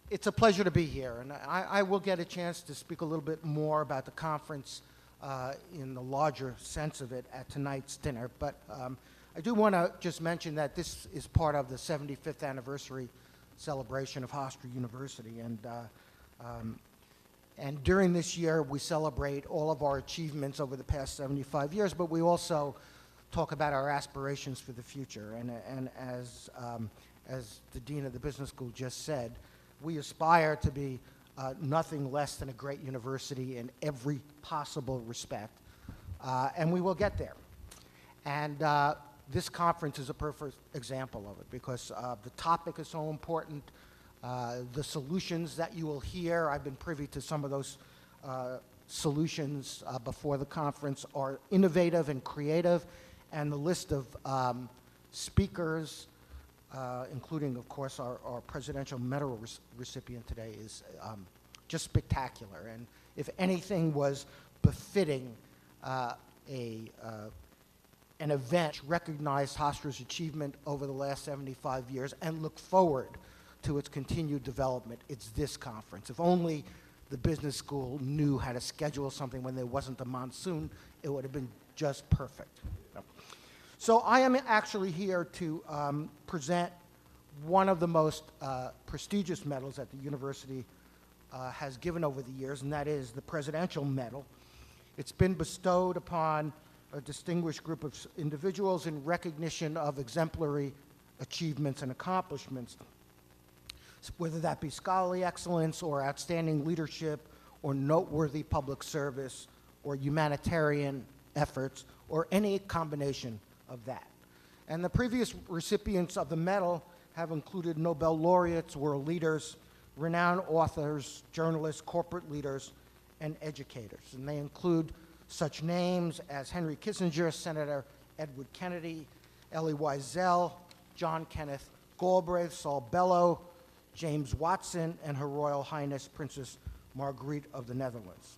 It's a pleasure to be here, and I will get a chance to speak a little bit more about the conference in the larger sense of it at tonight's dinner, but I do want to just mention that this is part of the 75th anniversary celebration of Hofstra University, and during this year we celebrate all of our achievements over the past 75 years, but we also talk about our aspirations for the future, and as the Dean of the Business School just said, we aspire to be nothing less than a great university in every possible respect, and we will get there. And this conference is a perfect example of it because the topic is so important. The solutions that you will hear, I've been privy to some of those solutions before the conference, are innovative and creative, and the list of speakers, including, of course, our Presidential Medal recipient today, is just spectacular. And if anything was befitting an event which recognized Hofstra's achievement over the last 75 years and look forward to its continued development, it's this conference. If only the business school knew how to schedule something when there wasn't a monsoon, it would have been just perfect. So I am actually here to present one of the most prestigious medals that the university has given over the years, and that is the Presidential Medal. It's been bestowed upon a distinguished group of individuals in recognition of exemplary achievements and accomplishments, whether that be scholarly excellence or outstanding leadership or noteworthy public service or humanitarian efforts or any combination of that. And the previous recipients of the medal have included Nobel laureates, world leaders, renowned authors, journalists, corporate leaders, and educators. And they include such names as Henry Kissinger, Senator Edward Kennedy, Elie Wiesel, John Kenneth Galbraith, Saul Bellow, James Watson, and Her Royal Highness Princess Margriet of the Netherlands.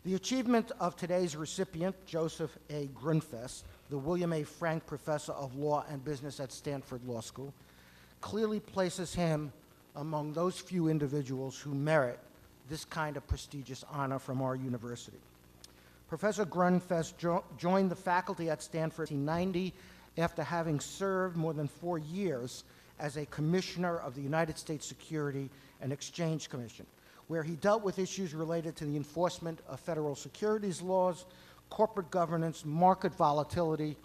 The achievement of today's recipient, Joseph A. Grundfest, the William A. Frank Professor of Law and Business at Stanford Law School, clearly places him among those few individuals who merit this kind of prestigious honor from our university. Professor Grundfest joined the faculty at Stanford in 1990 after having served more than 4 years as a commissioner of the United States Security and Exchange Commission, where he dealt with issues related to the enforcement of federal securities laws, corporate governance, market volatility,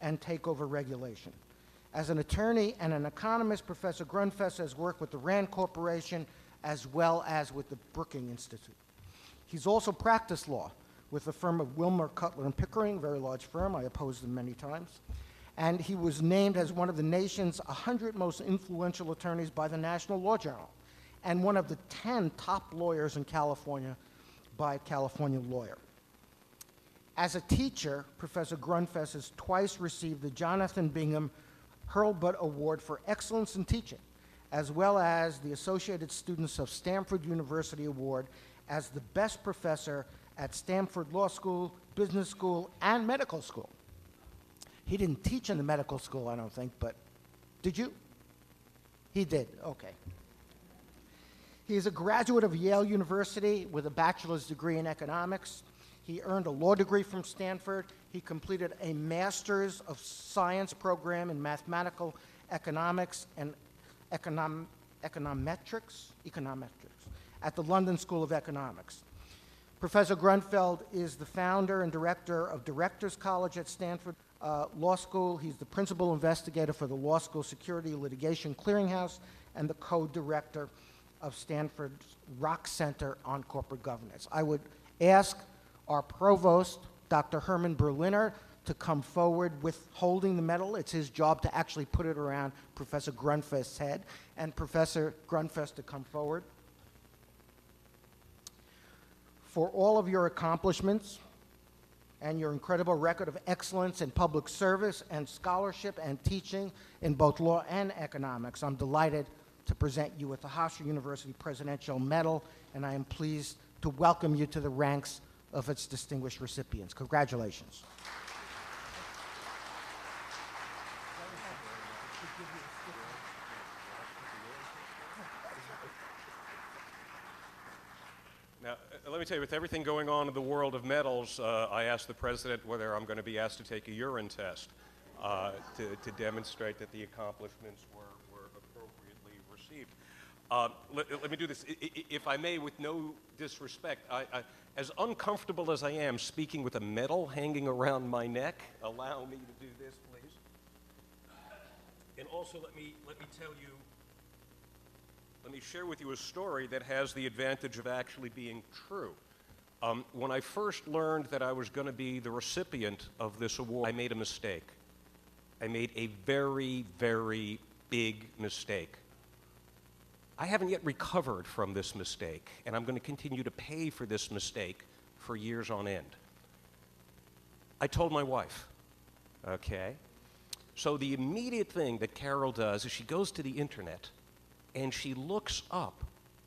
and takeover regulation. As an attorney and an economist, Professor Grundfest has worked with the Rand Corporation as well as with the Brookings Institute. He's also practiced law with the firm of Wilmer, Cutler, and Pickering, a very large firm. I opposed them many times. And he was named as one of the nation's 100 most influential attorneys by the National Law Journal, and one of the 10 top lawyers in California by California Lawyer. As a teacher, Professor Grundfest has twice received the Jonathan Bingham Hurlbut Award for Excellence in Teaching, as well as the Associated Students of Stanford University Award as the best professor at Stanford Law School, Business School, and Medical School. He didn't teach in the medical school, I don't think, but did you? He did, okay. He is a graduate of Yale University with a bachelor's degree in economics. He earned a law degree from Stanford. He completed a master's of science program in mathematical economics and econometrics at the London School of Economics. Professor Grundfest is the founder and director of Directors College at Stanford Law School. He's the principal investigator for the Law School Security Litigation Clearinghouse and the co-director of Stanford's Rock Center on Corporate Governance. I would ask our provost, Dr. Herman Berliner, to come forward with holding the medal. It's his job to actually put it around Professor Grundfest's head, and Professor Grundfest to come forward. For all of your accomplishments and your incredible record of excellence in public service and scholarship and teaching in both law and economics, I'm delighted to present you with the Hofstra University Presidential Medal, and I am pleased to welcome you to the ranks of its distinguished recipients. Congratulations. Now, let me tell you, with everything going on in the world of medals, I asked the president whether I'm going to be asked to take a urine test to demonstrate that the accomplishments were appropriately received. Let me do this, if I may, with no disrespect. As uncomfortable as I am speaking with a medal hanging around my neck, allow me to do this, please. And also, let me tell you, let me share with you a story that has the advantage of actually being true. When I first learned that I was going to be the recipient of this award, I made a mistake. I made a very, very big mistake. I haven't yet recovered from this mistake, and I'm going to continue to pay for this mistake for years on end. I told my wife, okay? So the immediate thing that Carol does is she goes to the internet and she looks up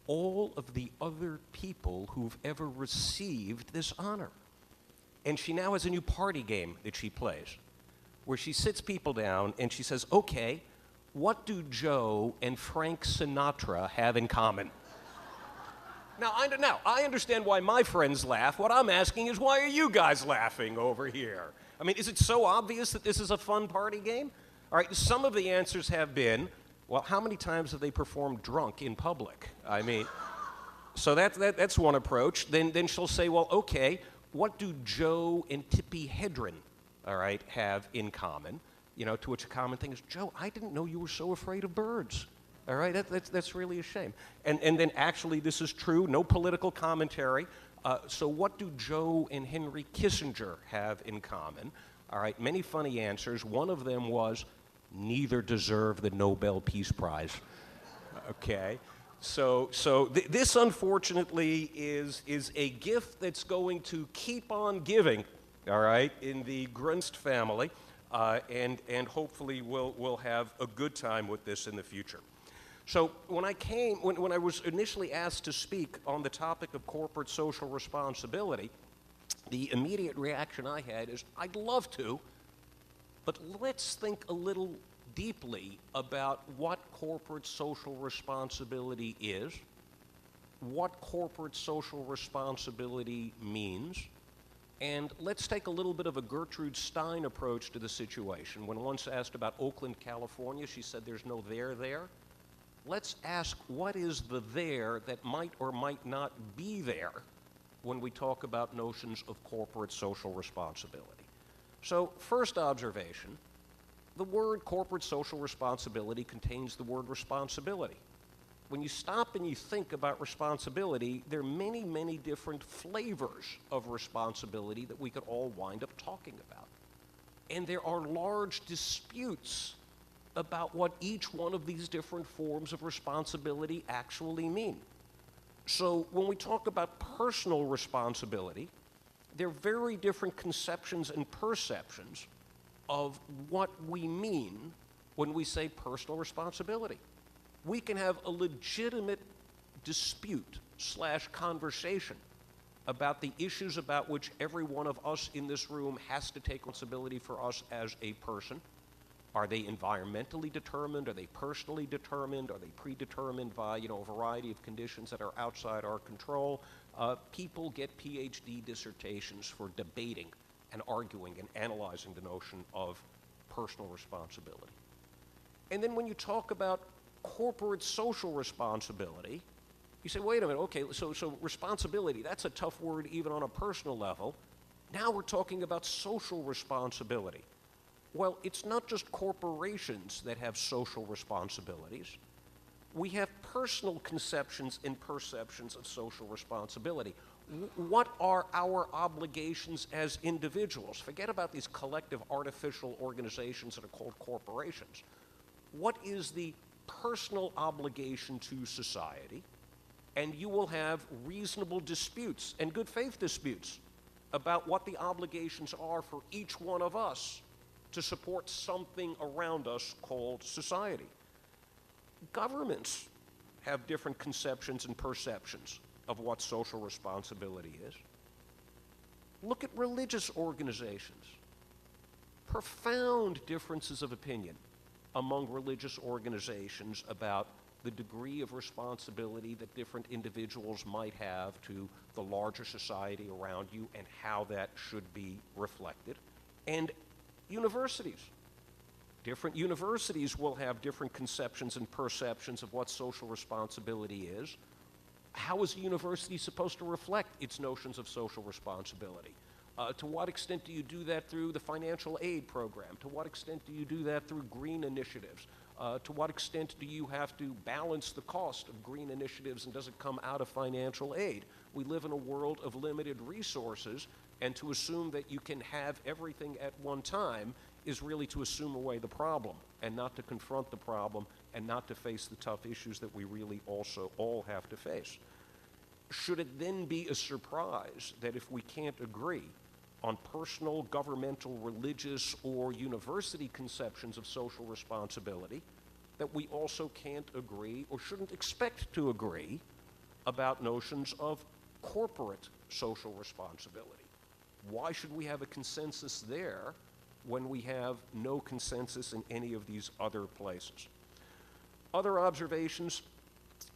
all of the other people who've ever received this honor. And she now has a new party game that she plays, where she sits people down and she says, okay, what do Joe and Frank Sinatra have in common? Now, I understand why my friends laugh. What I'm asking is, why are you guys laughing over here? I mean, is it so obvious that this is a fun party game? All right, some of the answers have been, well, how many times have they performed drunk in public? I mean, so that's one approach. Then she'll say, well, okay, what do Joe and Tippi Hedren, all right, have in common? You know, to which a common thing is, Joe, I didn't know you were so afraid of birds. All right, that's really a shame. And then actually, this is true, no political commentary. So what do Joe and Henry Kissinger have in common? All right, many funny answers. One of them was, neither deserve the Nobel Peace Prize. Okay, so this unfortunately is a gift that's going to keep on giving, all right, in the Grundfest family, and hopefully we'll have a good time with this in the future. So when I was initially asked to speak on the topic of corporate social responsibility, the immediate reaction I had is, I'd love to, but let's think a little deeply about what corporate social responsibility is, what corporate social responsibility means, and let's take a little bit of a Gertrude Stein approach to the situation. When once asked about Oakland, California, she said there's no there there. Let's ask, what is the there that might or might not be there when we talk about notions of corporate social responsibility? So, first observation, the word corporate social responsibility contains the word responsibility. When you stop and you think about responsibility, there are many, many different flavors of responsibility that we could all wind up talking about. And there are large disputes about what each one of these different forms of responsibility actually mean. So when we talk about personal responsibility, there are very different conceptions and perceptions of what we mean when we say personal responsibility. We can have a legitimate dispute / conversation about the issues about which every one of us in this room has to take responsibility for us as a person. Are they environmentally determined? Are they personally determined? Are they predetermined by, a variety of conditions that are outside our control? People get PhD dissertations for debating and arguing and analyzing the notion of personal responsibility. And then when you talk about corporate social responsibility, you say, wait a minute, okay, so responsibility, that's a tough word even on a personal level. Now we're talking about social responsibility. Well, it's not just corporations that have social responsibilities. We have personal conceptions and perceptions of social responsibility. What are our obligations as individuals? Forget about these collective artificial organizations that are called corporations. What is the personal obligation to society? And you will have reasonable disputes and good faith disputes about what the obligations are for each one of us to support something around us called society. Governments have different conceptions and perceptions of what social responsibility is. Look at religious organizations. Profound differences of opinion among religious organizations about the degree of responsibility that different individuals might have to the larger society around you and how that should be reflected. And universities. Different universities will have different conceptions and perceptions of what social responsibility is. How is a university supposed to reflect its notions of social responsibility? To what extent do you do that through the financial aid program? To what extent do you do that through green initiatives? To what extent do you have to balance the cost of green initiatives, and does it come out of financial aid? We live in a world of limited resources, and to assume that you can have everything at one time is really to assume away the problem and not to confront the problem and not to face the tough issues that we really also all have to face. Should it then be a surprise that if we can't agree on personal, governmental, religious, or university conceptions of social responsibility, that we also can't agree or shouldn't expect to agree about notions of corporate social responsibility? Why should we have a consensus there when we have no consensus in any of these other places? Other observations,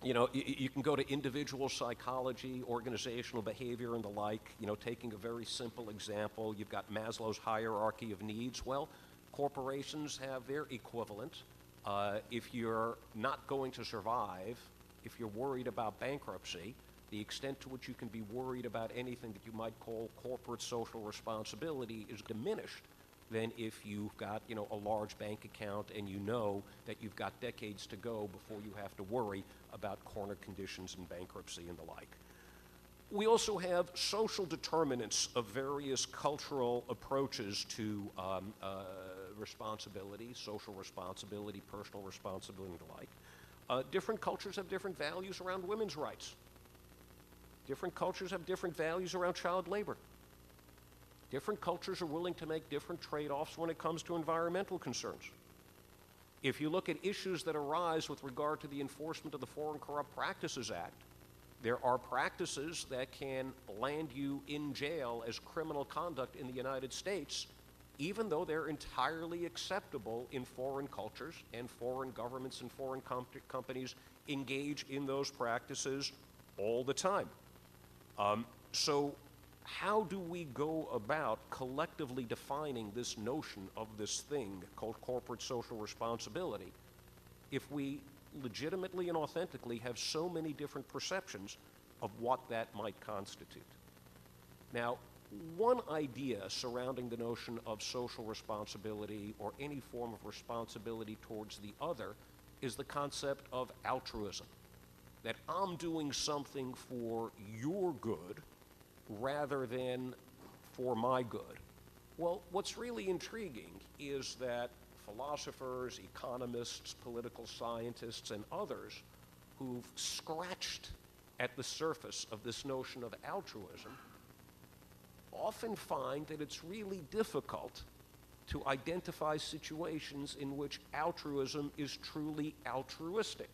you can go to individual psychology, organizational behavior, and the like. Taking a very simple example, you've got Maslow's hierarchy of needs. Well, corporations have their equivalent. If you're not going to survive, if you're worried about bankruptcy, the extent to which you can be worried about anything that you might call corporate social responsibility is diminished than if you've got, a large bank account and you know that you've got decades to go before you have to worry about corner conditions and bankruptcy and the like. We also have social determinants of various cultural approaches to responsibility, social responsibility, personal responsibility, and the like. Different cultures have different values around women's rights. Different cultures have different values around child labor. Different cultures are willing to make different trade-offs when it comes to environmental concerns. If you look at issues that arise with regard to the enforcement of the Foreign Corrupt Practices Act, there are practices that can land you in jail as criminal conduct in the United States, even though they're entirely acceptable in foreign cultures, and foreign governments and foreign companies engage in those practices all the time. So how do we go about collectively defining this notion of this thing called corporate social responsibility if we legitimately and authentically have so many different perceptions of what that might constitute? Now, one idea surrounding the notion of social responsibility or any form of responsibility towards the other is the concept of altruism, that I'm doing something for your good rather than for my good. Well, what's really intriguing is that philosophers, economists, political scientists, and others who've scratched at the surface of this notion of altruism often find that it's really difficult to identify situations in which altruism is truly altruistic.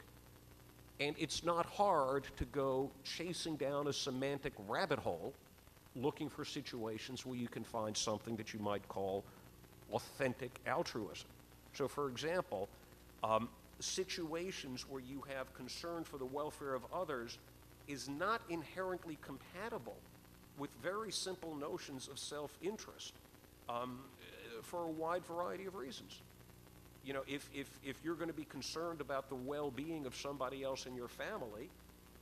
And it's not hard to go chasing down a semantic rabbit hole looking for situations where you can find something that you might call authentic altruism. So, for example, situations where you have concern for the welfare of others is not inherently compatible with very simple notions of self-interest for a wide variety of reasons. If you're going to be concerned about the well-being of somebody else in your family,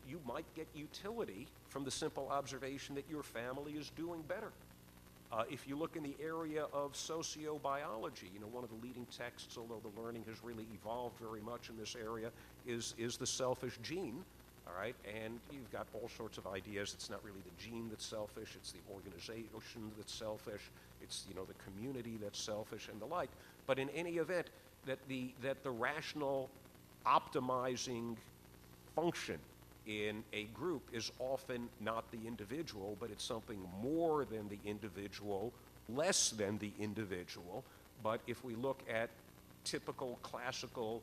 you might get utility from the simple observation that your family is doing better. If you look in the area of sociobiology, one of the leading texts, although the learning has really evolved very much in this area, is the selfish gene. All right, and you've got all sorts of ideas. It's not really the gene that's selfish, it's the organization that's selfish, it's the community that's selfish and the like. But in any event, that the rational optimizing function in a group is often not the individual, but it's something more than the individual, less than the individual. But if we look at typical classical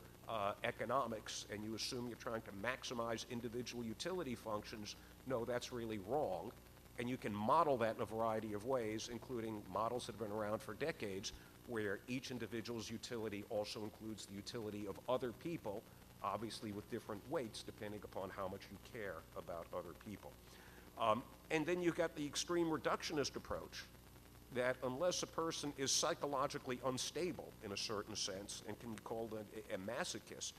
economics and you assume you're trying to maximize individual utility functions, no, that's really wrong. And you can model that in a variety of ways, including models that have been around for decades, where each individual's utility also includes the utility of other people, obviously with different weights depending upon how much you care about other people. And then you've got the extreme reductionist approach, that unless a person is psychologically unstable in a certain sense and can be called a masochist,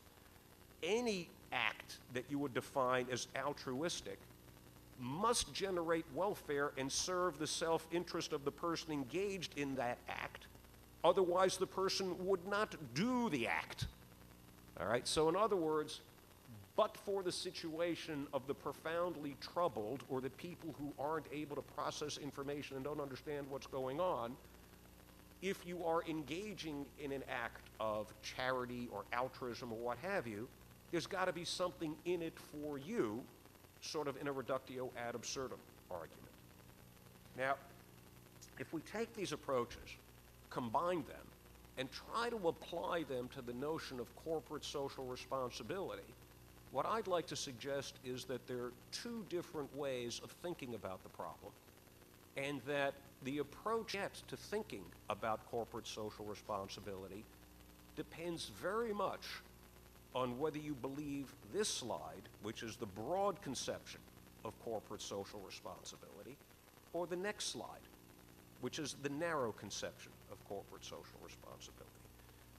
any act that you would define as altruistic must generate welfare and serve the self-interest of the person engaged in that act. Otherwise, the person would not do the act. All right? So in other words, but for the situation of the profoundly troubled or the people who aren't able to process information and don't understand what's going on, if you are engaging in an act of charity or altruism or what have you, there's got to be something in it for you, sort of in a reductio ad absurdum argument. Now, if we take these approaches, combine them, and try to apply them to the notion of corporate social responsibility, what I'd like to suggest is that there are two different ways of thinking about the problem, and that the approach to thinking about corporate social responsibility depends very much on whether you believe this slide, which is the broad conception of corporate social responsibility, or the next slide, which is the narrow conception of corporate social responsibility.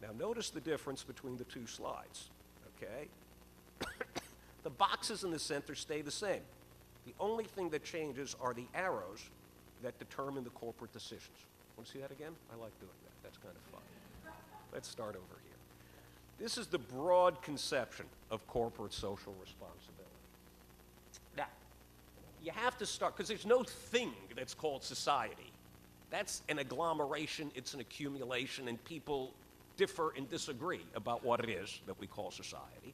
Now notice the difference between the two slides, okay? The boxes in the center stay the same. The only thing that changes are the arrows that determine the corporate decisions. Want to see that again? I like doing that. That's kind of fun. Let's start over here. This is the broad conception of corporate social responsibility. Now, you have to start, because there's no thing that's called society. That's an agglomeration, it's an accumulation, and people differ and disagree about what it is that we call society.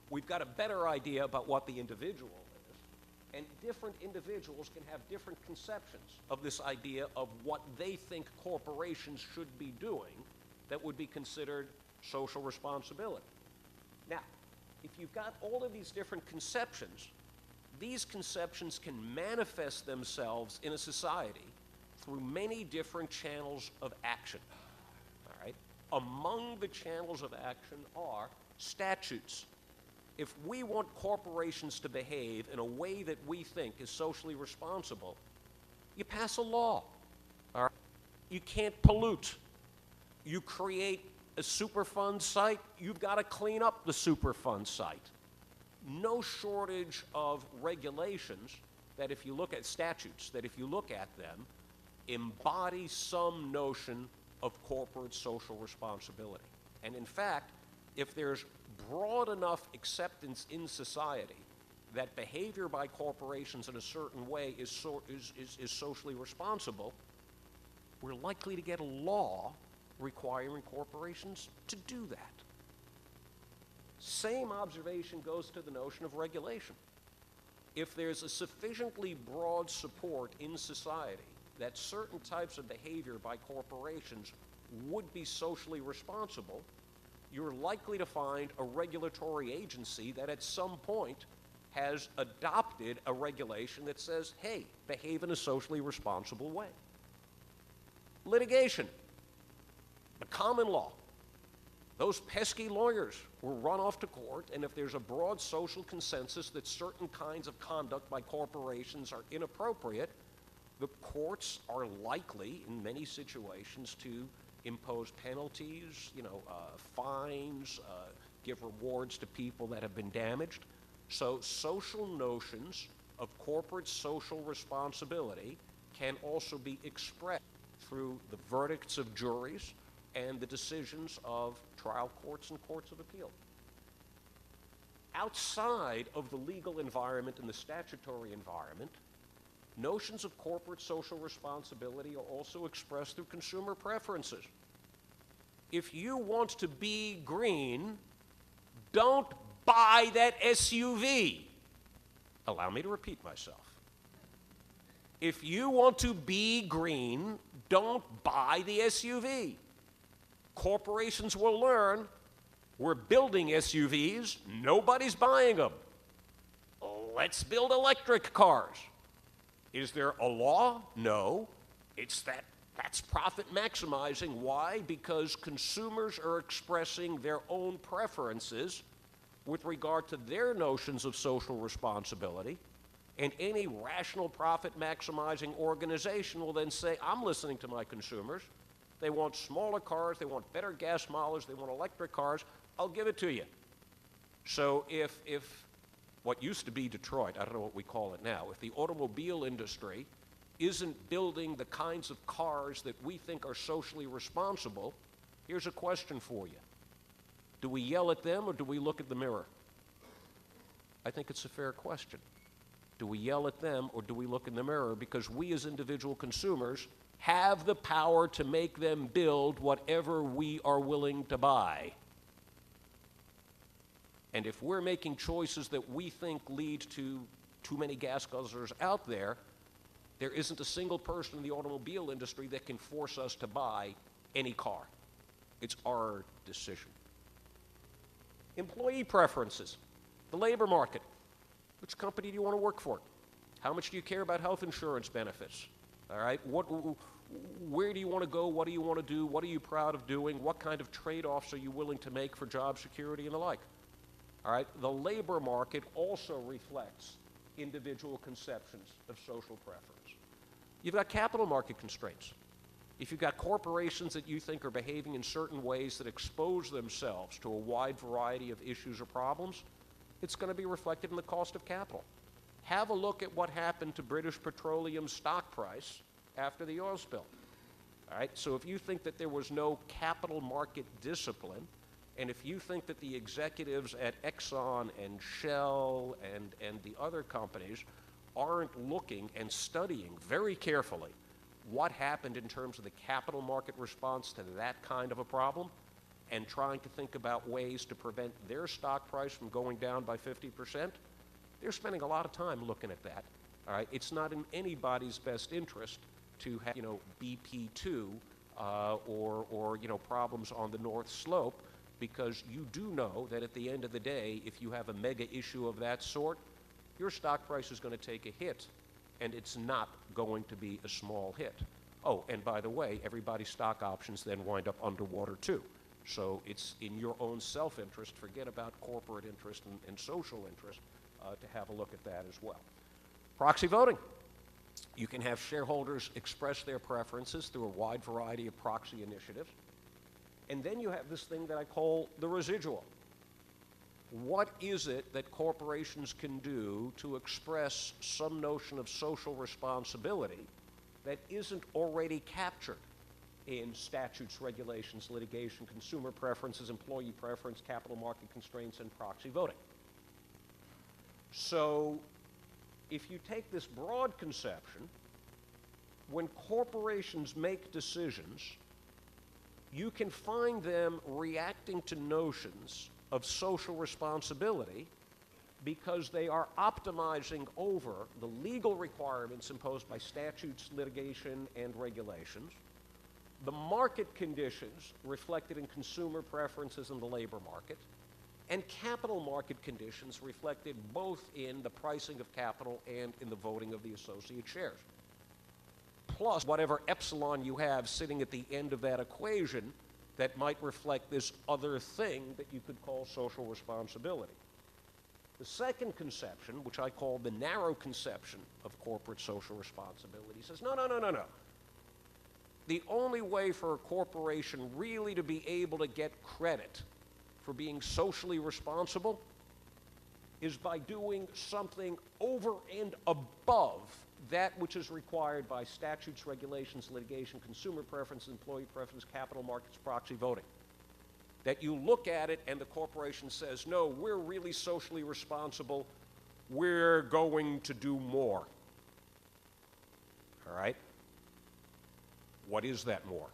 We've got a better idea about what the individual is, and different individuals can have different conceptions of this idea of what they think corporations should be doing that would be considered social responsibility. Now, if you've got all of these different conceptions, these conceptions can manifest themselves in a society through many different channels of action. All right? Among the channels of action are statutes. If we want corporations to behave in a way that we think is socially responsible, you pass a law. All right? You can't pollute. You create a Superfund site, you've got to clean up the Superfund site. No shortage of regulations that if you look at statutes, that if you look at them, embody some notion of corporate social responsibility. And in fact, if there's broad enough acceptance in society that behavior by corporations in a certain way is socially responsible, we're likely to get a law requiring corporations to do that. Same observation goes to the notion of regulation. If there's a sufficiently broad support in society that certain types of behavior by corporations would be socially responsible, you're likely to find a regulatory agency that at some point has adopted a regulation that says, hey, behave in a socially responsible way. Litigation, the common law. Those pesky lawyers will run off to court, and if there's a broad social consensus that certain kinds of conduct by corporations are inappropriate, the courts are likely, in many situations, to impose penalties, fines, give rewards to people that have been damaged. So social notions of corporate social responsibility can also be expressed through the verdicts of juries and the decisions of trial courts and courts of appeal. Outside of the legal environment and the statutory environment, notions of corporate social responsibility are also expressed through consumer preferences. If you want to be green, don't buy that SUV. Allow me to repeat myself. If you want to be green, don't buy the SUV. Corporations will learn we're building SUVs, nobody's buying them. Let's build electric cars. Is there a law? No. That's profit maximizing. Why? Because consumers are expressing their own preferences with regard to their notions of social responsibility, and any rational profit-maximizing organization will then say, I'm listening to my consumers. They want smaller cars, they want better gas mileage, they want electric cars, I'll give it to you. So if what used to be Detroit, I don't know what we call it now, if the automobile industry isn't building the kinds of cars that we think are socially responsible, here's a question for you. Do we yell at them or do we look at the mirror? I think it's a fair question. Do we yell at them or do we look in the mirror? Because we as individual consumers have the power to make them build whatever we are willing to buy. And if we're making choices that we think lead to too many gas guzzlers out there, there isn't a single person in the automobile industry that can force us to buy any car. It's our decision. Employee preferences, the labor market. Which company do you want to work for? How much do you care about health insurance benefits? All right, where do you want to go? What do you want to do? What are you proud of doing? What kind of trade-offs are you willing to make for job security and the like? All right, the labor market also reflects individual conceptions of social preference. You've got capital market constraints. If you've got corporations that you think are behaving in certain ways that expose themselves to a wide variety of issues or problems, it's going to be reflected in the cost of capital. Have a look at what happened to British Petroleum's stock price after the oil spill. All right, so if you think that there was no capital market discipline, and if you think that the executives at Exxon and Shell and the other companies aren't looking and studying very carefully what happened in terms of the capital market response to that kind of a problem, and trying to think about ways to prevent their stock price from going down by 50%, they're spending a lot of time looking at that. All right, it's not in anybody's best interest to have, BP2 or problems on the North Slope, because you do know that at the end of the day, if you have a mega issue of that sort, your stock price is going to take a hit, and it's not going to be a small hit. Oh, and by the way, everybody's stock options then wind up underwater too. So it's in your own self-interest, forget about corporate interest and social interest, to have a look at that as well. Proxy voting. You can have shareholders express their preferences through a wide variety of proxy initiatives. And then you have this thing that I call the residual. What is it that corporations can do to express some notion of social responsibility that isn't already captured in statutes, regulations, litigation, consumer preferences, employee preference, capital market constraints, and proxy voting? So if you take this broad conception, when corporations make decisions, you can find them reacting to notions of social responsibility because they are optimizing over the legal requirements imposed by statutes, litigation, and regulations, the market conditions reflected in consumer preferences in the labor market, and capital market conditions reflected both in the pricing of capital and in the voting of the associate shares. Plus whatever epsilon you have sitting at the end of that equation that might reflect this other thing that you could call social responsibility. The second conception, which I call the narrow conception of corporate social responsibility, says, no. The only way for a corporation really to be able to get credit for being socially responsible is by doing something over and above that which is required by statutes, regulations, litigation, consumer preference, employee preference, capital markets, proxy voting. That you look at it and the corporation says, no, we're really socially responsible, we're going to do more. All right? What is that more?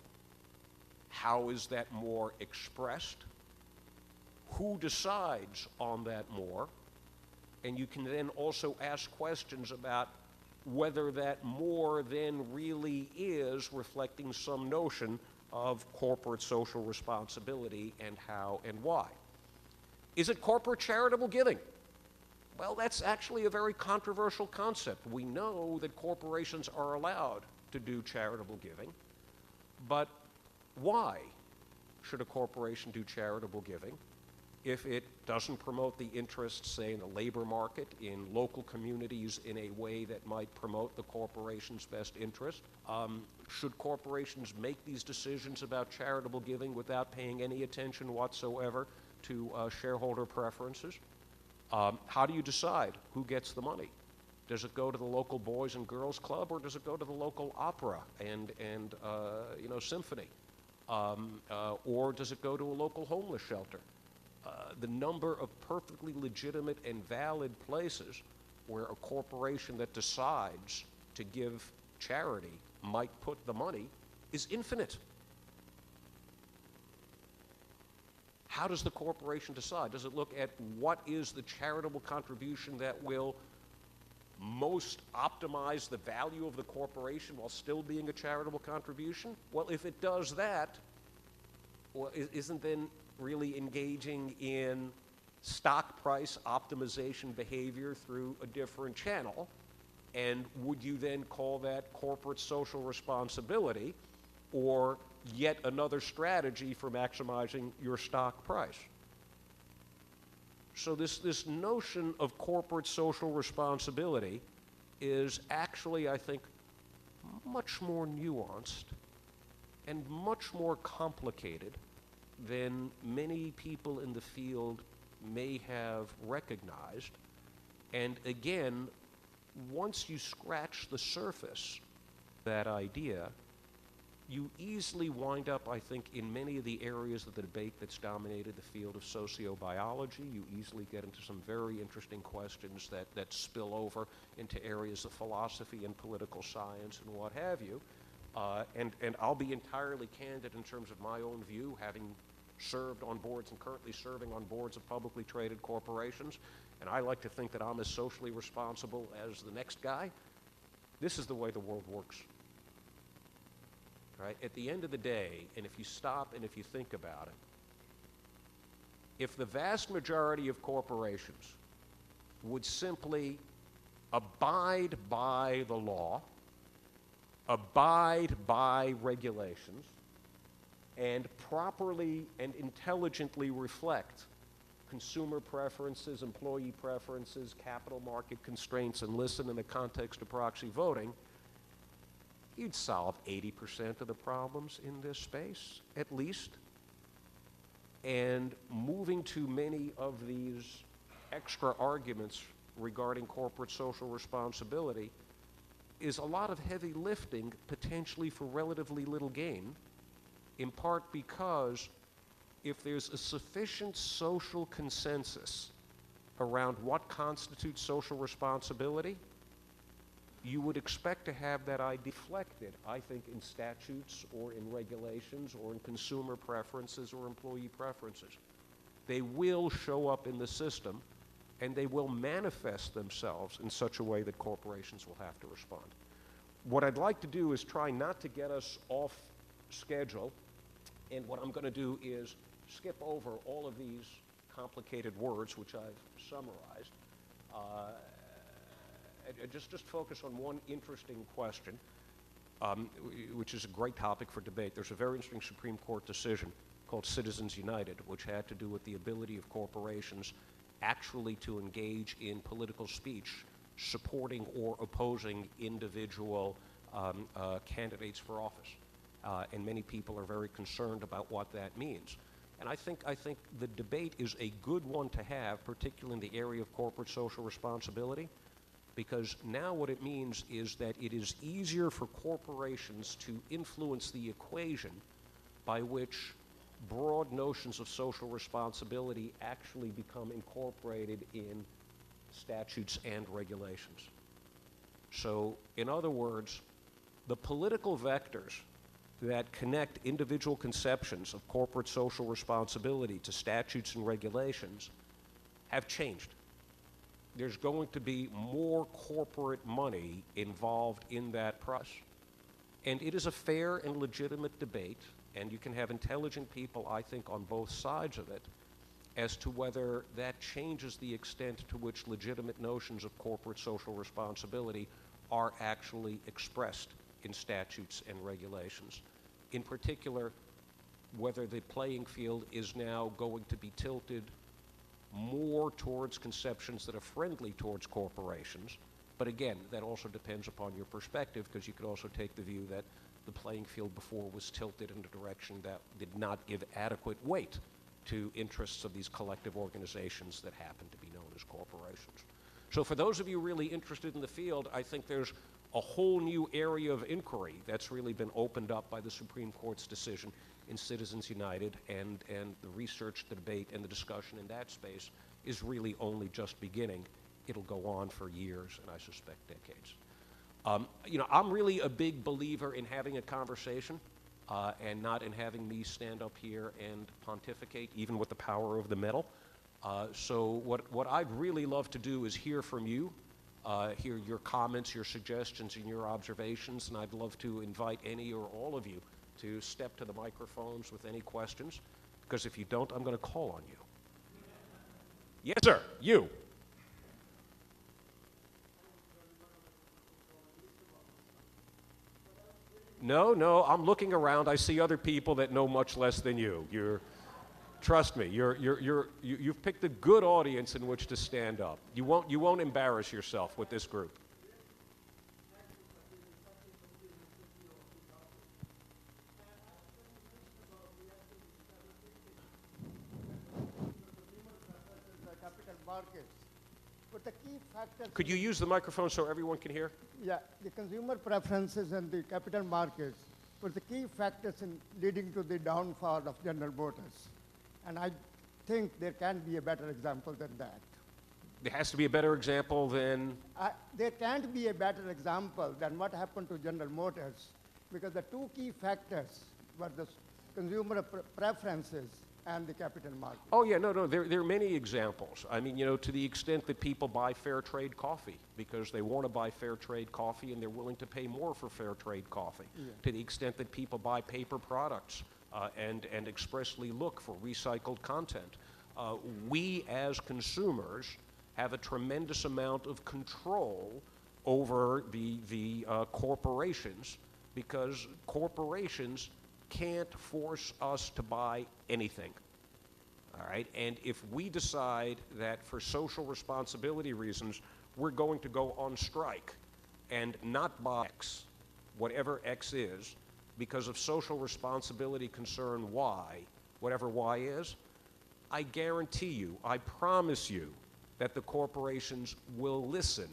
How is that more expressed? Who decides on that more? And you can then also ask questions about whether that more then really is reflecting some notion of corporate social responsibility, and how and why. Is it corporate charitable giving? Well, that's actually a very controversial concept. We know that corporations are allowed to do charitable giving, but why should a corporation do charitable giving? if it doesn't promote the interests, say, in the labor market, in local communities in a way that might promote the corporation's best interest? Should corporations make these decisions about charitable giving without paying any attention whatsoever to shareholder preferences? How do you decide who gets the money? Does it go to the local Boys and Girls Club, or does it go to the local opera and symphony? Or does it go to a local homeless shelter? The number of perfectly legitimate and valid places where a corporation that decides to give charity might put the money is infinite. How does the corporation decide? Does it look at what is the charitable contribution that will most optimize the value of the corporation while still being a charitable contribution? Well, if it does that, well, isn't then really engaging in stock price optimization behavior through a different channel? And would you then call that corporate social responsibility, or yet another strategy for maximizing your stock price? So this notion of corporate social responsibility is actually, I think, much more nuanced and much more complicated than many people in the field may have recognized. And again, once you scratch the surface of that idea, you easily wind up, I think, in many of the areas of the debate that's dominated the field of sociobiology. You easily get into some very interesting questions that spill over into areas of philosophy and political science and what have you. And I'll be entirely candid in terms of my own view, having served on boards and currently serving on boards of publicly traded corporations, and I like to think that I'm as socially responsible as the next guy. This is the way the world works. Right? At the end of the day, and if you stop and if you think about it, if the vast majority of corporations would simply abide by the law, abide by regulations, and properly and intelligently reflect consumer preferences, employee preferences, capital market constraints, and listen in the context of proxy voting, you'd solve 80% of the problems in this space, at least. And moving to many of these extra arguments regarding corporate social responsibility is a lot of heavy lifting, potentially for relatively little gain, in part because if there's a sufficient social consensus around what constitutes social responsibility, you would expect to have that idea reflected, I think, in statutes or in regulations or in consumer preferences or employee preferences. They will show up in the system, and they will manifest themselves in such a way that corporations will have to respond. What I'd like to do is try not to get us off schedule, and what I'm going to do is skip over all of these complicated words, which I've summarized, just focus on one interesting question, which is a great topic for debate. There's a very interesting Supreme Court decision called Citizens United, which had to do with the ability of corporations actually to engage in political speech supporting or opposing individual candidates for office. And many people are very concerned about what that means. And I think the debate is a good one to have, particularly in the area of corporate social responsibility, because now what it means is that it is easier for corporations to influence the equation by which broad notions of social responsibility actually become incorporated in statutes and regulations. So, in other words, the political vectors that connect individual conceptions of corporate social responsibility to statutes and regulations have changed. There's going to be more corporate money involved in that process. And it is a fair and legitimate debate, and you can have intelligent people, I think, on both sides of it, as to whether that changes the extent to which legitimate notions of corporate social responsibility are actually expressed in statutes and regulations. In particular, whether the playing field is now going to be tilted more towards conceptions that are friendly towards corporations. But again, that also depends upon your perspective, because you could also take the view that the playing field before was tilted in a direction that did not give adequate weight to interests of these collective organizations that happen to be known as corporations. So for those of you really interested in the field, I think there's a whole new area of inquiry that's really been opened up by the Supreme Court's decision in Citizens United, and the research, the debate, and the discussion in that space is really only just beginning. It'll go on for years, and I suspect decades. I'm really a big believer in having a conversation and not in having me stand up here and pontificate, even with the power of the medal. So what I'd really love to do is hear from you, hear your comments, your suggestions, and your observations, and I'd love to invite any or all of you to step to the microphones with any questions, because if you don't, I'm going to call on you. Yes, sir, you. No, I'm looking around. I see other people that know much less than you. Trust me, you've picked a good audience in which to stand up. You won't embarrass yourself with this group. Capital markets. But the key factors. Could you use the microphone so everyone can hear? Yeah, the consumer preferences and the capital markets were the key factors in leading to the downfall of General Motors. And I think there can be a better example than that. There has to be a better example than... There can't be a better example than what happened to General Motors, because the two key factors were the consumer preferences and the capital market. Oh, yeah, no, there are many examples. I mean, to the extent that people buy fair trade coffee because they want to buy fair trade coffee and they're willing to pay more for fair trade coffee. Yeah. To the extent that people buy paper products and expressly look for recycled content. We as consumers have a tremendous amount of control over the corporations, because corporations can't force us to buy anything, all right? And if we decide that for social responsibility reasons, we're going to go on strike and not buy X, whatever X is, because of social responsibility concern Y, whatever Y is, I guarantee you, I promise you, that the corporations will listen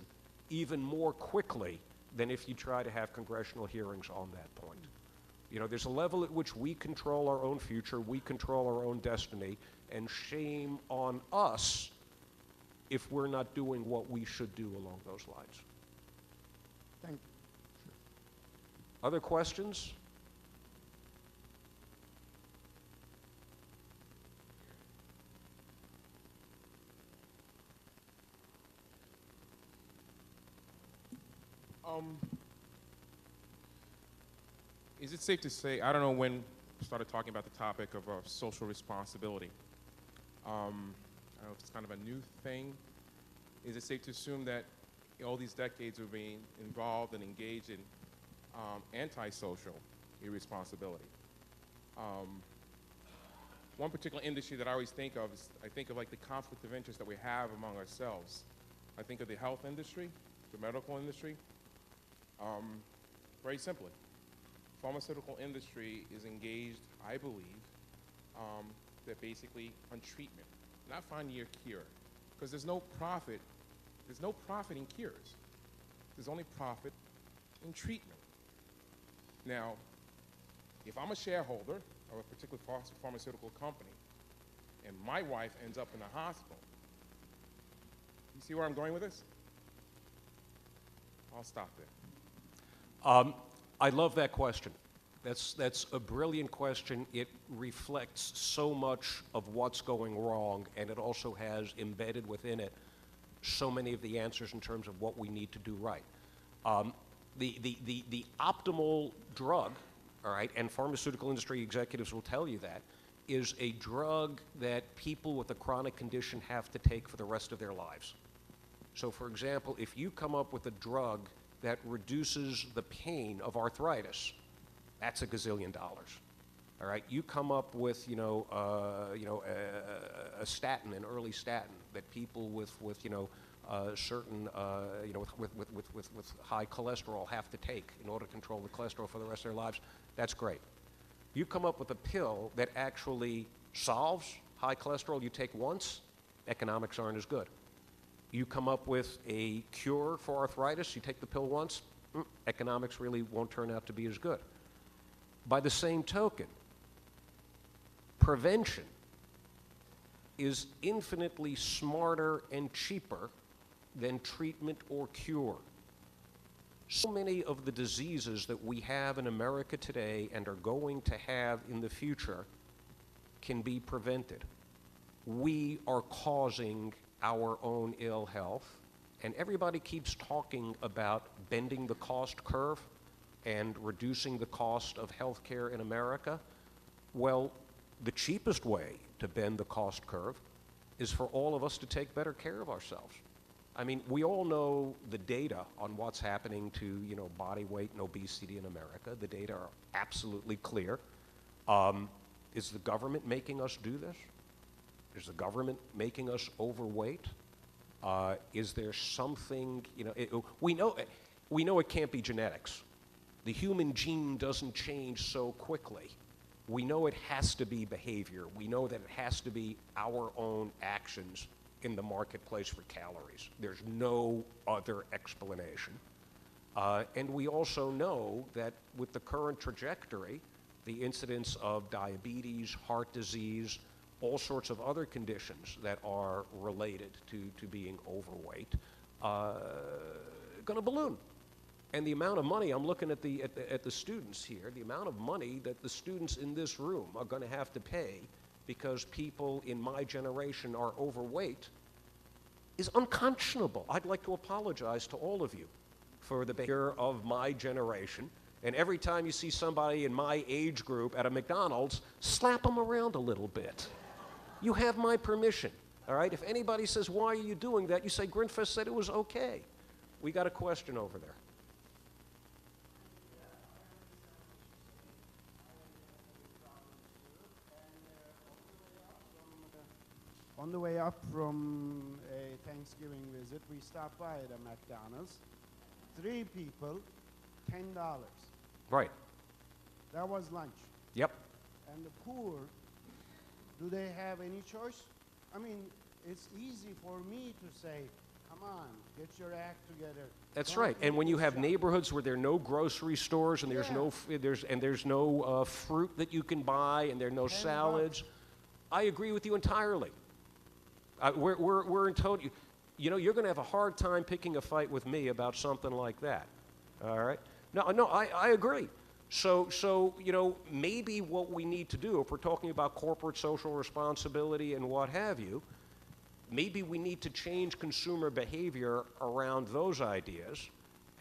even more quickly than if you try to have congressional hearings on that point. There's a level at which we control our own future, we control our own destiny, and shame on us if we're not doing what we should do along those lines. Thank you. Other questions? Is it safe to say, I don't know when we started talking about the topic of social responsibility. I don't know if it's kind of a new thing. Is it safe to assume that all these decades of being involved and engaged in antisocial irresponsibility? One particular industry that I always think of is, I think of like the conflict of interest that we have among ourselves. I think of the health industry, the medical industry. Very simply, pharmaceutical industry is engaged, I believe, that basically on treatment, not finding your cure, because there's no profit in cures. There's only profit in treatment. Now, if I'm a shareholder of a particular pharmaceutical company and my wife ends up in the hospital, you see where I'm going with this? I'll stop there. I love that question. That's a brilliant question. It reflects so much of what's going wrong, and it also has embedded within it so many of the answers in terms of what we need to do right. The optimal drug, all right, and pharmaceutical industry executives will tell you that, is a drug that people with a chronic condition have to take for the rest of their lives. So, for example, if you come up with a drug that reduces the pain of arthritis, that's $1 gazillion. All right, you come up with a statin, an early statin that people with certain with high cholesterol have to take in order to control the cholesterol for the rest of their lives. That's great. You come up with a pill that actually solves high cholesterol you take once, economics aren't as good. You come up with a cure for arthritis, you take the pill once, economics really won't turn out to be as good. By the same token, prevention is infinitely smarter and cheaper than treatment or cure. So many of the diseases that we have in America today and are going to have in the future can be prevented. We are causing our own ill health, and everybody keeps talking about bending the cost curve and reducing the cost of health care in America. Well, the cheapest way to bend the cost curve is for all of us to take better care of ourselves. I mean, we all know the data on what's happening to, body weight and obesity in America. The data are absolutely clear. Is the government making us do this? Is the government making us overweight? Is there something, we know it can't be genetics. The human gene doesn't change so quickly. We know it has to be behavior. We know that it has to be our own actions in the marketplace for calories. There's no other explanation. And we also know that with the current trajectory, the incidence of diabetes, heart disease, all sorts of other conditions that are related to being overweight, going to balloon. And the amount of money, I'm looking at the students here, the amount of money that the students in this room are going to have to pay because people in my generation are overweight is unconscionable. I'd like to apologize to all of you for the behavior of my generation. And every time you see somebody in my age group at a McDonald's, slap them around a little bit. You have my permission, all right? If anybody says, why are you doing that? You say, Grundfest said it was okay. We got a question over there. On the way up from a Thanksgiving visit, we stopped by at a McDonald's. 3 people, $10. Right. That was lunch. Yep. And the poor, do they have any choice? I mean, it's easy for me to say, come on, get your act together. That's Don't right. And eat when you this have junk." neighborhoods where there are no grocery stores and there's Yeah. no fruit that you can buy and there are no 10 salads, I agree with you entirely. We're in total. You're going to have a hard time picking a fight with me about something like that. All right? No, I agree. So maybe what we need to do, if we're talking about corporate social responsibility and what have you, maybe we need to change consumer behavior around those ideas.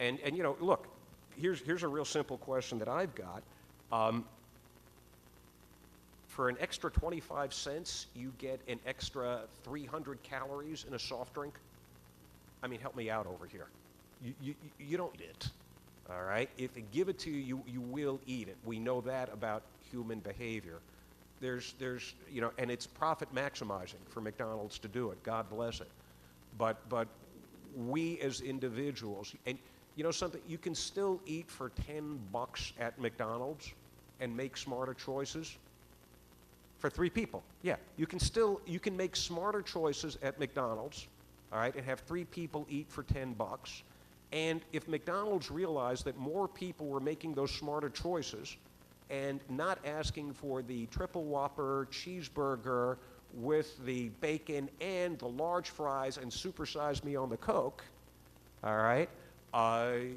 And look, here's a real simple question that I've got. For an extra 25 cents, you get an extra 300 calories in a soft drink? I mean, help me out over here. You don't eat it, all right? If they give it to you, you will eat it. We know that about human behavior. There's and it's profit maximizing for McDonald's to do it. God bless it. But we as individuals, and something, you can still eat for $10 at McDonald's and make smarter choices. For 3 people, yeah. You can make smarter choices at McDonald's, all right, and have 3 people eat for $10. And if McDonald's realized that more people were making those smarter choices and not asking for the triple Whopper cheeseburger with the bacon and the large fries and supersize me on the Coke, all right, I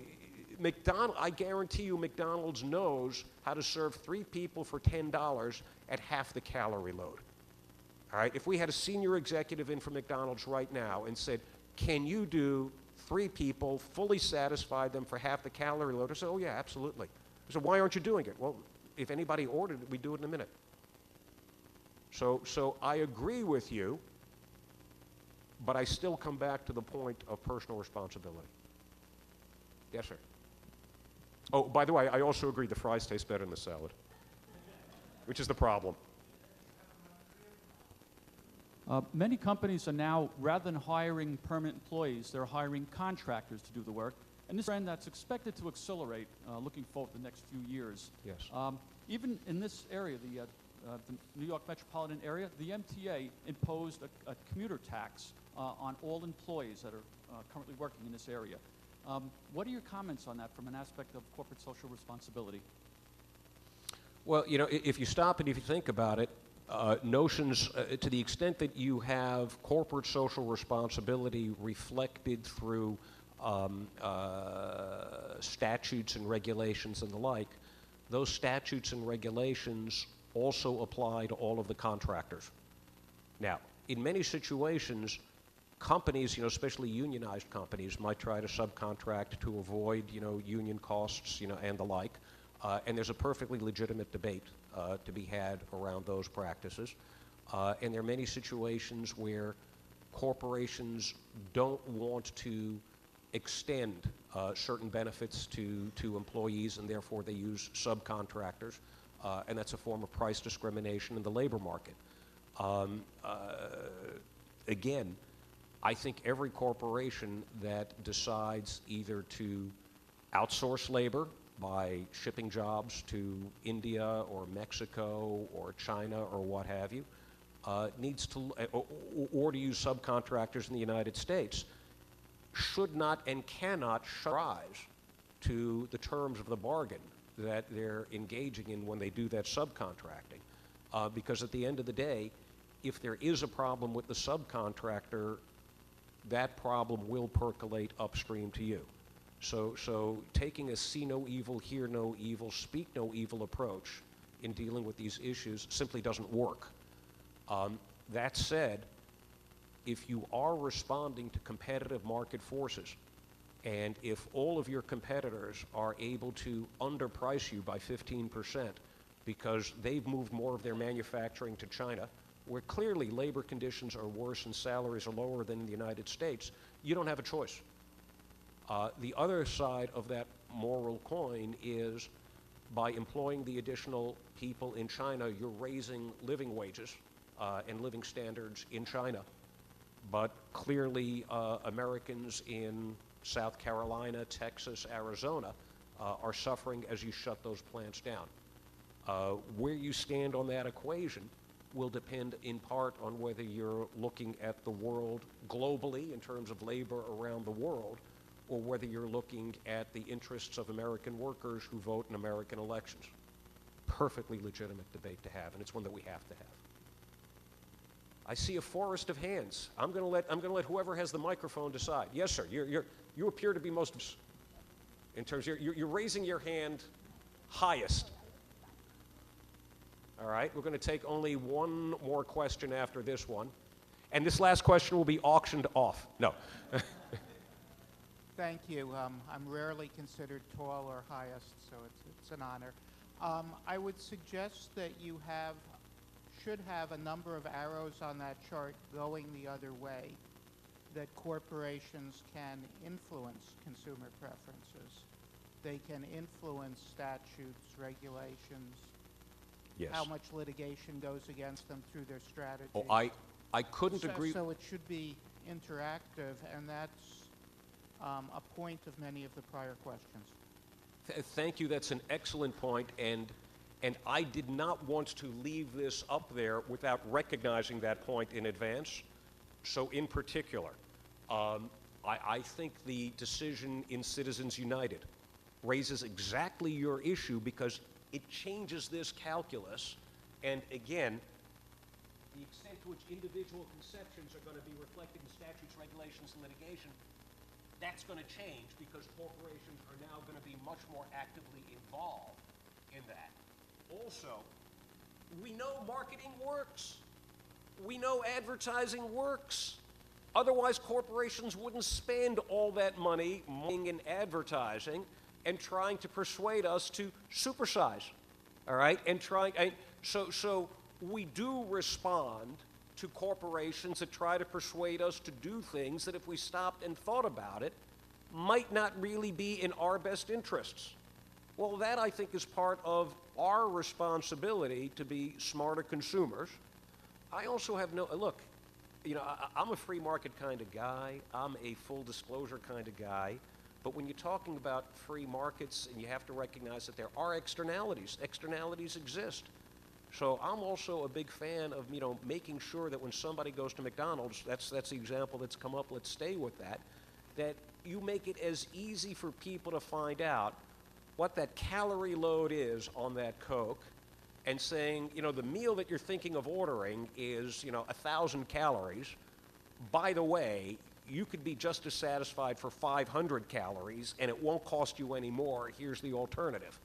guarantee you McDonald's knows how to serve 3 people for $10 at half the calorie load. All right, if we had a senior executive in from McDonald's right now and said, can you do 3 people, fully satisfy them for half the calorie load? I said, oh yeah, absolutely. I said, why aren't you doing it? Well, if anybody ordered it, we'd do it in a minute. So I agree with you, but I still come back to the point of personal responsibility. Yes, sir. Oh, by the way, I also agree the fries taste better than the salad. which is the problem. Many companies are now, rather than hiring permanent employees, they're hiring contractors to do the work. And this trend that's expected to accelerate looking forward to the next few years. Yes. Even in this area, the New York metropolitan area, the MTA imposed a commuter tax on all employees that are currently working in this area. What are your comments on that from an aspect of corporate social responsibility? Well, you know, if you stop and if you think about it, notions, to the extent that you have corporate social responsibility reflected through statutes and regulations and the like, those statutes and regulations also apply to all of the contractors. Now, in many situations, companies, you know, especially unionized companies, might try to subcontract to avoid, you know, union costs, you know, and the like. And there's a perfectly legitimate debate to be had around those practices. And there are many situations where corporations don't want to extend certain benefits to employees, and therefore they use subcontractors. And that's a form of price discrimination in the labor market. Again, I think every corporation that decides either to outsource labor by shipping jobs to India or Mexico or China or what have you, needs to, or to use subcontractors in the United States, should not and cannot rise to the terms of the bargain that they're engaging in when they do that subcontracting. Because at the end of the day, if there is a problem with the subcontractor, that problem will percolate upstream to you. So taking a see no evil, hear no evil, speak no evil approach in dealing with these issues simply doesn't work. That said, if you are responding to competitive market forces, and if all of your competitors are able to underprice you by 15% because they've moved more of their manufacturing to China, where clearly labor conditions are worse and salaries are lower than in the United States, you don't have a choice. The other side of that moral coin is by employing the additional people in China, you're raising living wages and living standards in China. But clearly Americans in South Carolina, Texas, Arizona are suffering as you shut those plants down. Where you stand on that equation will depend in part on whether you're looking at the world globally in terms of labor around the world, or whether you're looking at the interests of American workers who vote in American elections. Perfectly legitimate debate to have, and it's one that we have to have. I see a forest of hands. I'm going to let whoever has the microphone decide. Yes, sir. You appear to be most in terms of you're raising your hand highest. All right. We're going to take only one more question after this one, and this last question will be auctioned off. No. Thank you. I'm rarely considered tall or highest, so it's an honor. I would suggest that you should have a number of arrows on that chart going the other way, that corporations can influence consumer preferences. They can influence statutes, regulations, Yes. how much litigation goes against them through their strategy. Oh, I couldn't agree. So it should be interactive, and that's a point of many of the prior questions. Thank you. That's an excellent point, and I did not want to leave this up there without recognizing that point in advance. So in particular, I think the decision in Citizens United raises exactly your issue because it changes this calculus. And again, the extent to which individual conceptions are going to be reflected in statutes, regulations, and litigation, that's going to change because corporations are now going to be much more actively involved in that. Also, we know marketing works. We know advertising works. Otherwise, corporations wouldn't spend all that money in advertising and trying to persuade us to supersize, all right? So we do respond to corporations that try to persuade us to do things that if we stopped and thought about it, might not really be in our best interests. Well, that I think is part of our responsibility to be smarter consumers. I also have no, look, you know, I'm a free market kind of guy. I'm a full disclosure kind of guy. But when you're talking about free markets, and you have to recognize that there are externalities. Externalities exist. So I'm also a big fan of, you know, making sure that when somebody goes to McDonald's, that's the example that's come up, let's stay with that, that you make it as easy for people to find out what that calorie load is on that Coke, and saying, you know, the meal that you're thinking of ordering is, you know, 1,000 calories. By the way, you could be just as satisfied for 500 calories, and it won't cost you any more. Here's the alternative.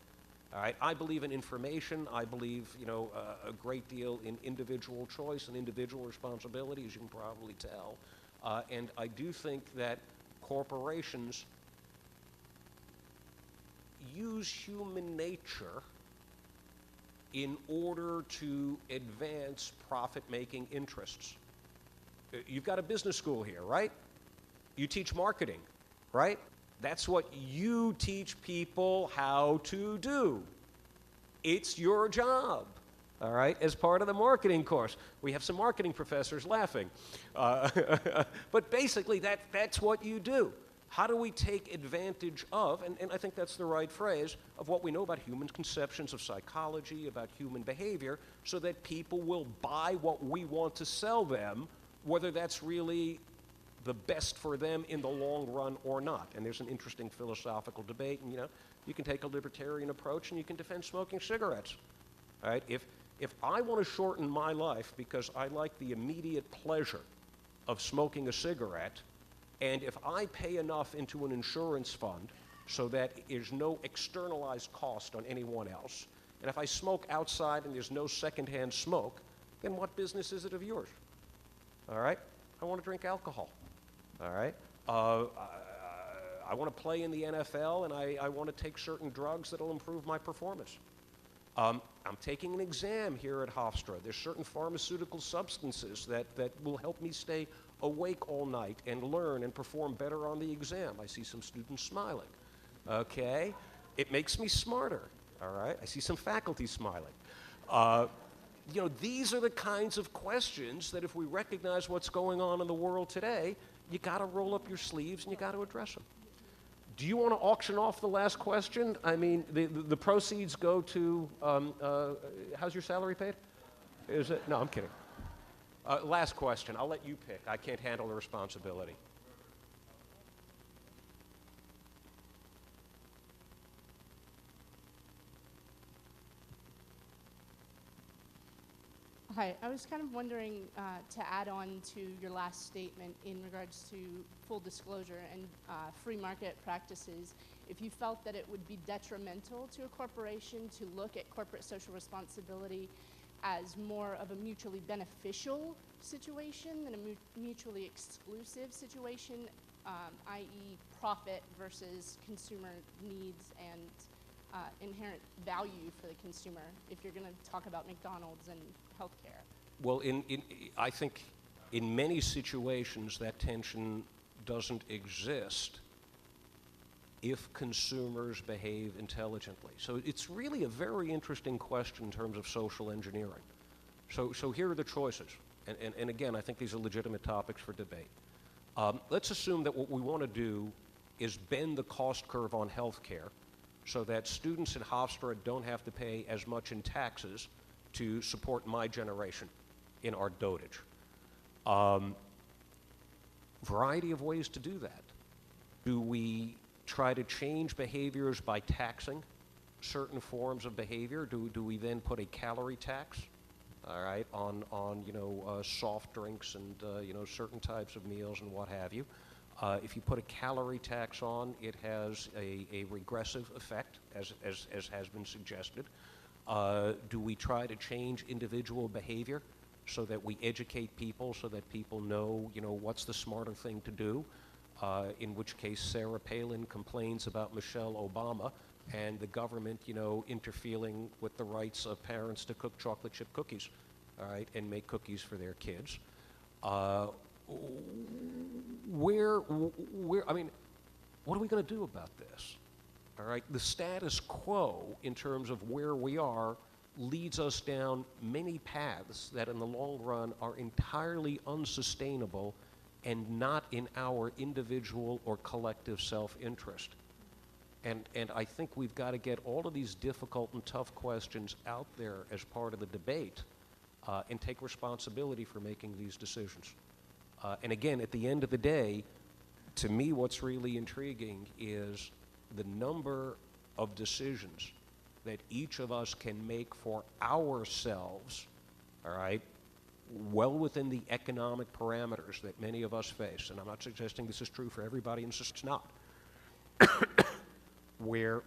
All right, I believe in information. I believe, you know, a great deal in individual choice and individual responsibility, as you can probably tell. And I do think that corporations use human nature in order to advance profit-making interests. You've got a business school here, right? You teach marketing, right? That's what you teach people how to do. It's your job, all right, as part of the marketing course. We have some marketing professors laughing. But basically, that's what you do. How do we take advantage of, and I think that's the right phrase, of what we know about human conceptions of psychology, about human behavior, so that people will buy what we want to sell them, whether that's really the best for them in the long run or not. And there's an interesting philosophical debate, and, you know, you can take a libertarian approach and you can defend smoking cigarettes. All right? If I want to shorten my life because I like the immediate pleasure of smoking a cigarette, and if I pay enough into an insurance fund so that there's no externalized cost on anyone else, and if I smoke outside and there's no secondhand smoke, then what business is it of yours? All right? I want to drink alcohol. All right? I want to play in the NFL, and I want to take certain drugs that will improve my performance. I'm taking an exam here at Hofstra. There's certain pharmaceutical substances that will help me stay awake all night and learn and perform better on the exam. I see some students smiling. Okay? It makes me smarter. All right? I see some faculty smiling. You know, these are the kinds of questions that if we recognize what's going on in the world today, you got to roll up your sleeves and you got to address them. Do you want to auction off the last question? I mean, the proceeds go to, how's your salary paid? Is it? No, I'm kidding. Last question. I'll let you pick. I can't handle the responsibility. Hi, I was kind of wondering to add on to your last statement in regards to full disclosure and free market practices, if you felt that it would be detrimental to a corporation to look at corporate social responsibility as more of a mutually beneficial situation than a mutually exclusive situation, i.e. profit versus consumer needs and inherent value for the consumer, if you're going to talk about McDonald's and healthcare? Well, I think in many situations that tension doesn't exist if consumers behave intelligently. So it's really a very interesting question in terms of social engineering. So here are the choices. And again, I think these are legitimate topics for debate. Let's assume that what we want to do is bend the cost curve on healthcare so that students in Hofstra don't have to pay as much in taxes to support my generation in our dotage. Variety of ways to do that. Do we try to change behaviors by taxing certain forms of behavior? Do we then put a calorie tax, all right, on soft drinks and certain types of meals and what have you? If you put a calorie tax on, it has a regressive effect, as has been suggested. Do we try to change individual behavior so that we educate people, so that people know, what's the smarter thing to do? In which case, Sarah Palin complains about Michelle Obama and the government, interfering with the rights of parents to cook chocolate chip cookies, all right, and make cookies for their kids. I mean, what are we going to do about this? all right? The status quo in terms of where we are leads us down many paths that in the long run are entirely unsustainable and not in our individual or collective self-interest. And I think we've got to get all of these difficult and tough questions out there as part of the debate and take responsibility for making these decisions. And again, at the end of the day, to me, what's really intriguing is the number of decisions that each of us can make for ourselves, all right, well within the economic parameters that many of us face. And I'm not suggesting this is true for everybody, and it's not. where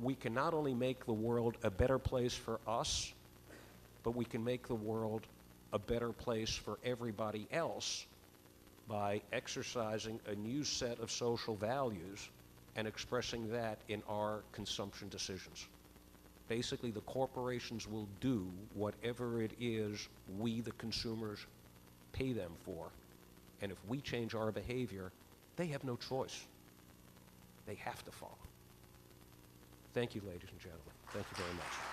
we can not only make the world a better place for us, but we can make the world a better place for everybody else by exercising a new set of social values and expressing that in our consumption decisions. Basically, the corporations will do whatever it is we, the consumers, pay them for. And if we change our behavior, they have no choice. They have to follow. Thank you, ladies and gentlemen. Thank you very much.